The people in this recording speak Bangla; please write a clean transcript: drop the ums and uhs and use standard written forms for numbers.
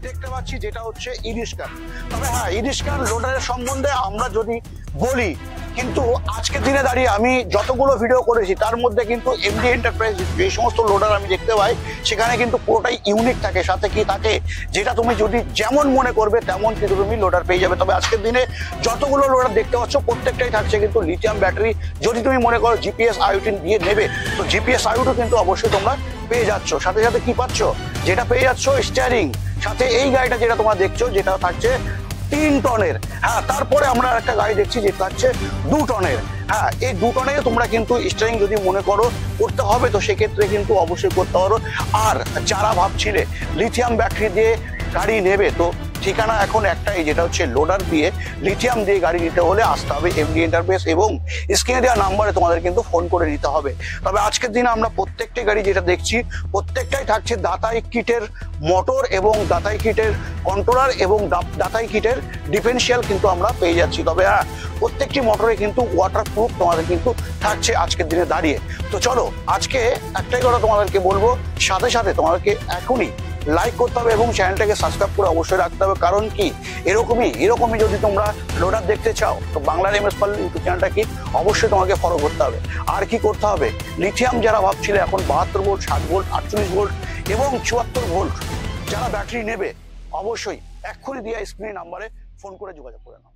দেখতে পাচ্ছি, যেটা হচ্ছে ইরিস্কার। তবে হ্যাঁ, ইরিস্কার লোডারের সম্বন্ধে আমরা যদি বলি, কিন্তু আজকের দিনে দাঁড়িয়ে আমি যতগুলো ভিডিও করেছি তার মধ্যে কিন্তু এমডি এন্টারপ্রাইজ যে সমস্ত লোডার আমি দেখতে পাই, সেখানে কিন্তু পুরোটাই ইউনিক থাকে। সাথে কি থাকে, যেটা তুমি যদি যেমন মনে করবে তেমন কিন্তু তুমি লোডার পেয়ে যাবে। তবে আজকের দিনে যতগুলো লোডার দেখতে পাচ্ছ প্রত্যেকটাই থাকছে কিন্তু লিথিয়াম ব্যাটারি। যদি তুমি মনে করো জিপিএস আইওটি দিয়ে নেবে, তো জিপিএস আইওটি কিন্তু অবশ্যই তোমরা পেয়ে যাচ্ছ। সাথে সাথে কি পাচ্ছ, যেটা পেয়ে যাচ্ছ স্টিয়ারিং। সাথে এই গাড়িটা যেটা তোমরা দেখছো, যেটা থাকছে 3 টনের। হ্যাঁ, তারপরে আমরা একটা গাড়ি দেখছি যেটা হচ্ছে 2 টনের। হ্যাঁ, এই 2 টনে তোমরা কিন্তু স্টিয়ারিং যদি মনে করো করতে হবে, তো সেক্ষেত্রে কিন্তু অবশ্যই করতে পারো। আর যারা ভাবছিলে লিথিয়াম ব্যাটারি দিয়ে গাড়ি নেবে, তো ঠিকানা এখন একটাই, যেটা হচ্ছে লোডার দিয়ে লিথিয়াম দিয়ে গাড়ি নিতে হলে আসতে হবে এমডি এন্টারপ্রাইজ, এবং স্ক্রিনে দেওয়া নাম্বারে তোমাদের কিন্তু ফোন করে নিতে হবে। তবে আজকের দিনে আমরা প্রত্যেকটি গাড়ি যেটা দেখছি প্রত্যেকটাই থাকছে দাতাই কিটের মোটর এবং দাতাই কিটের কন্ট্রোলার এবং দাতাই কিটের ডিফারেন্সিয়াল কিন্তু আমরা পেয়ে যাচ্ছি। তবে হ্যাঁ, প্রত্যেকটি মোটরে কিন্তু ওয়াটারপ্রুফ তোমাদের কিন্তু থাকছে আজকের দিনে দাঁড়িয়ে। তো চলো, আজকে একটাই কথা তোমাদেরকে বলবো, সাথে সাথে তোমাদেরকে এখনই লাইক করতে হবে এবং চ্যানেলটাকে সাবস্ক্রাইব করে অবশ্যই রাখতে হবে। কারণ কি, এরকমই যদি তোমরা লোডার দেখতে চাও, তো বাংলার এমএস পাল ইউটিউব চ্যানেলটা কি অবশ্যই তোমাকে ফলো করতে হবে। আর কি করতে হবে, লিথিয়াম যারা ভাবছিলে এখন 72 ভোল্ট, 60 ভোল্ট, 48 ভোল্ট এবং 74 ভোল্ট যারা ব্যাটারি নেবে, অবশ্যই এক্ষুনি দেওয়া স্ক্রিন নাম্বারে ফোন করে যোগাযোগ করে নাও।